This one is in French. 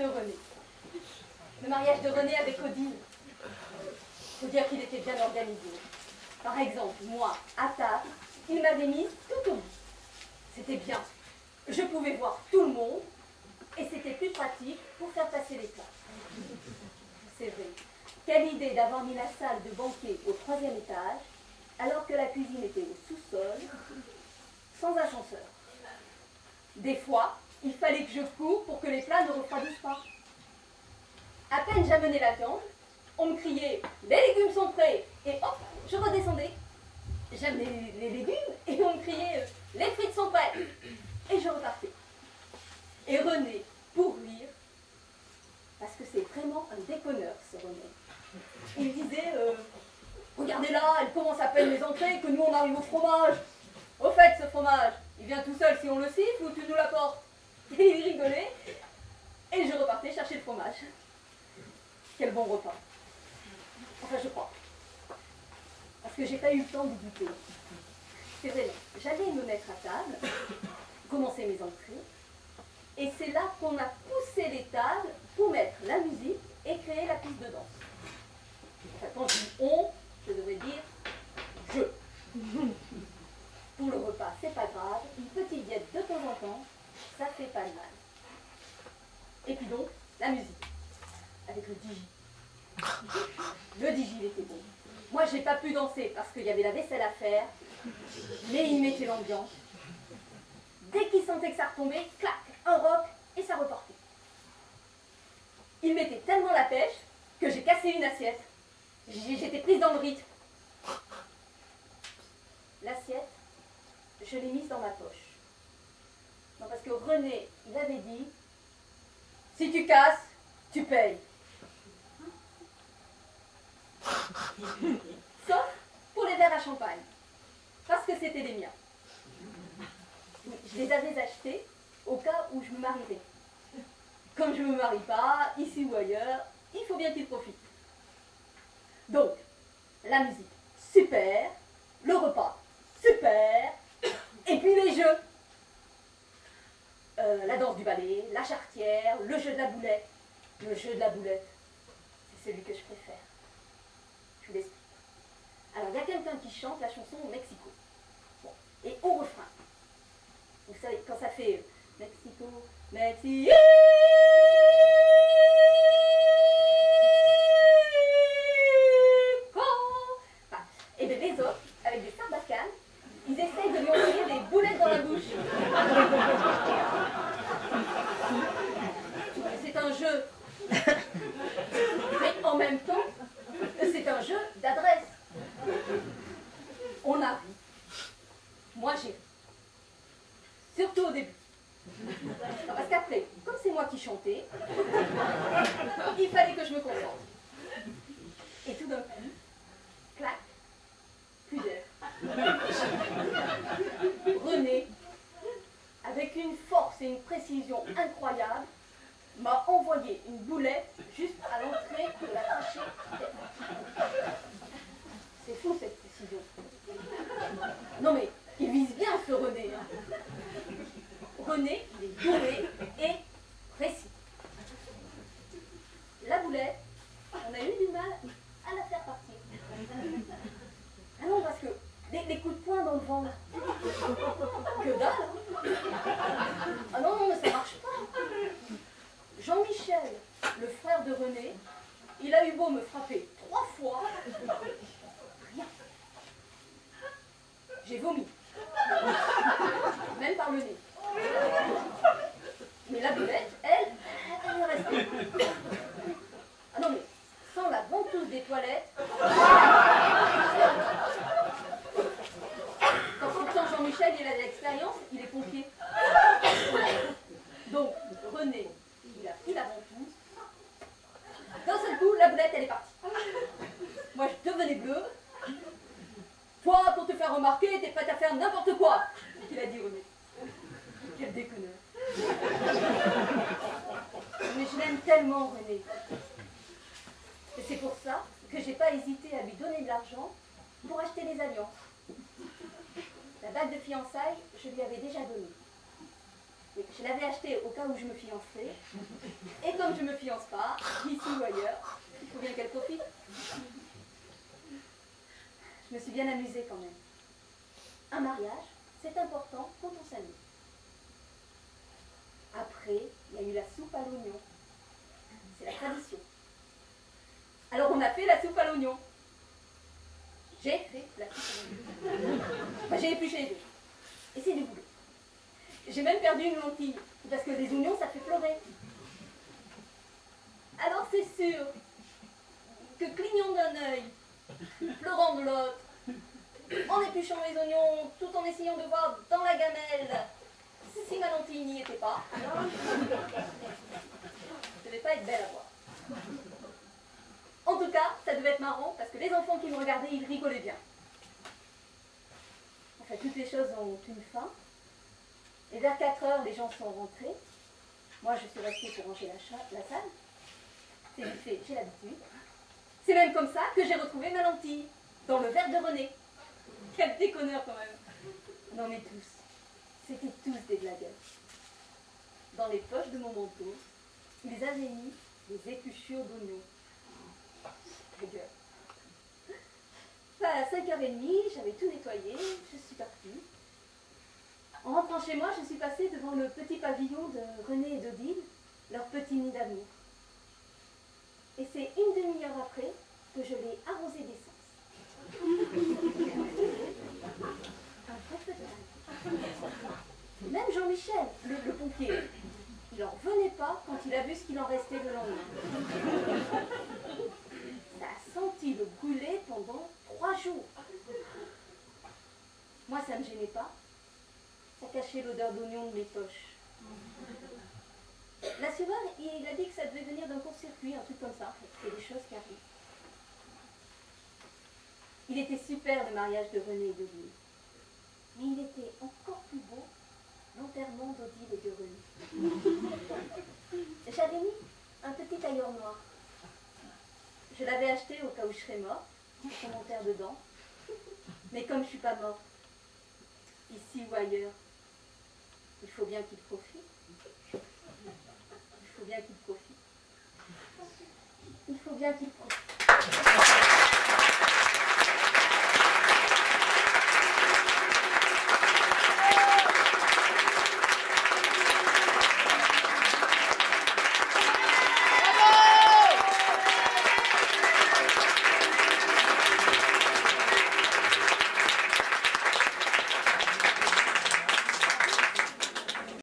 de René. Le mariage de René avec Odile. Faut dire qu'il était bien organisé. Par exemple, moi, à table, il m'avait mise tout au bout. C'était bien. Je pouvais voir tout le monde et c'était plus pratique pour faire passer les plats. C'est vrai. Quelle idée d'avoir mis la salle de banquet au 3e étage alors que la cuisine était au sous-sol, sans ascenseur. Des fois, il fallait que je cours pour que les plats ne refroidissent pas. À peine j'amenais la viande, on me criait « Les légumes sont prêts !» et hop, je redescendais. J'amenais les légumes et on me criait « Les frites sont prêtes !» et je repartais. Et René, pour rire, parce que c'est vraiment un déconneur ce René, il disait regardez là, elle commence à peine les entrées que nous on arrive au fromage. Au fait, ce fromage, il vient tout seul si on le siffle ou tu nous l'apportes? Et il rigolait et je repartais chercher le fromage. Quel bon repas. Enfin, je crois. Parce que j'ai pas eu le temps d'y goûter. C'est vrai, j'allais me mettre à table, commencer mes entrées, et c'est là qu'on a poussé les tables pour mettre la musique et créer la piste de danse. Enfin, quand je dis on, je devrais dire je. Pour le repas, c'est pas grave, une petite diète de temps en temps, ça fait pas de mal. Et puis donc, la musique, avec le digi. Le digi, il était bon. Moi, j'ai pas pu danser parce qu'il y avait la vaisselle à faire, mais il mettait l'ambiance. Dès qu'il sentait que ça retombait, clac, un rock, et ça repartait. Il mettait tellement la pêche que j'ai cassé une assiette. J'étais prise dans le rythme. L'assiette, je l'ai mise dans ma poche. Non, parce que René, il avait dit, si tu casses, tu payes. Sauf pour les verres à champagne, parce que c'était les miens. Je les avais achetés au cas où je me marierais. Comme je ne me marie pas, ici ou ailleurs, il faut bien qu'il profite. Donc, la musique, super, le repas, super, et puis les jeux. La danse du ballet, la charretière, le jeu de la boulette. Le jeu de la boulette, c'est celui que je préfère. Je vous l'explique. Alors, il y a quelqu'un qui chante la chanson au Mexico. Bon. Et au refrain, vous savez, quand ça fait Mexico, Mexico, enfin, et bien les autres, avec des sarbacanes, ils essayent de lui envoyer des boulettes dans la bouche. C'est un jeu. Mais en même temps, c'est un jeu d'adresse. On a ri. Moi, j'ai ri. Surtout au début. Parce qu'après, comme c'est moi qui chantais, il fallait que je me concentre. Et tout d'un coup, clac, plus d'air. René, avec une force et une précision incroyables, m'a envoyé une boulette juste à l'entrée de la trachée. C'est fou cette précision. Non mais, il vise bien ce René. René, il est doué et précis. La boulette, on a eu du mal à la faire partir. Ah non, parce que les coups de poing dans le ventre, que dalle. Ah non, non, mais ça marche pas. Jean-Michel, le frère de René, il a eu beau me frapper 3 fois, rien. J'ai vomi. Même par le nez. Mais la boulette, elle est restée. Ah non, mais sans la ventouse des toilettes. Quand pourtant Jean-Michel, il a de l'expérience, il est pompier. Donc, René, il a pris la ventouse. D'un seul coup, la boulette, elle est partie. Moi, je devenais bleu. Toi, pour te faire remarquer, t'es prête à faire n'importe quoi. Il a dit René. Quel déconneur. Mais je l'aime tellement, René. Et c'est pour ça que j'ai pas hésité à lui donner de l'argent pour acheter des alliances. La bague de fiançailles, je lui avais déjà donné. Oui, je l'avais acheté au cas où je me fiançais. Et comme je ne me fiance pas, ici ou ailleurs, il faut bien qu'elle profite. Je me suis bien amusée quand même. Un mariage, c'est important quand on s'amuse. Après, il y a eu la soupe à l'oignon. C'est la tradition. Alors on a fait la soupe à l'oignon. J'ai fait la soupe à l'oignon. Enfin, j'ai épluché les deux. Et c'est du boulot. J'ai même perdu une lentille, parce que des oignons, ça fait pleurer. Alors c'est sûr que clignant d'un œil, pleurant de l'autre, en épluchant les oignons, tout en essayant de voir dans la gamelle si ma lentille n'y était pas, ça ne devait pas être belle à voir. En tout cas, ça devait être marrant, parce que les enfants qui me regardaient, ils rigolaient bien. Enfin, toutes les choses ont une fin. Et vers 4 heures, les gens sont rentrés. Moi, je suis restée pour ranger la salle. C'est vite fait, j'ai l'habitude. C'est même comme ça que j'ai retrouvé ma lentille, dans le verre de René. Quel déconneur quand même. Non mais tous, c'était tous des blagueurs. Dans les poches de mon manteau, ils avaient mis des épluchures d'oignons. Blagueur. Enfin, à 5h30, j'avais tout nettoyé, je suis partie. En rentrant chez moi, je suis passée devant le petit pavillon de René et d'Odile, leur petit nid d'amour. Et c'est une demi-heure après que je l'ai arrosé d'essence. Un vrai feu de paille. Même Jean-Michel, le pompier, il n'en revenait pas quand il a vu ce qu'il en restait le lendemain. Ça a senti le brûler pendant 3 jours. Moi, ça ne me gênait pas. Ça cachait l'odeur d'oignon de mes poches. L'assureur, il a dit que ça devait venir d'un court-circuit, un truc comme ça. C'est des choses qui arrivent. Il était super le mariage de René et d'Odile. Mais il était encore plus beau l'enterrement d'Odile et de René. J'avais mis un petit tailleur noir. Je l'avais acheté au cas où je serais morte, pour qu'on m'enterre dedans. Mais comme je ne suis pas morte, ici ou ailleurs, il faut bien qu'il profite. Il faut bien qu'il profite. Il faut bien qu'il profite.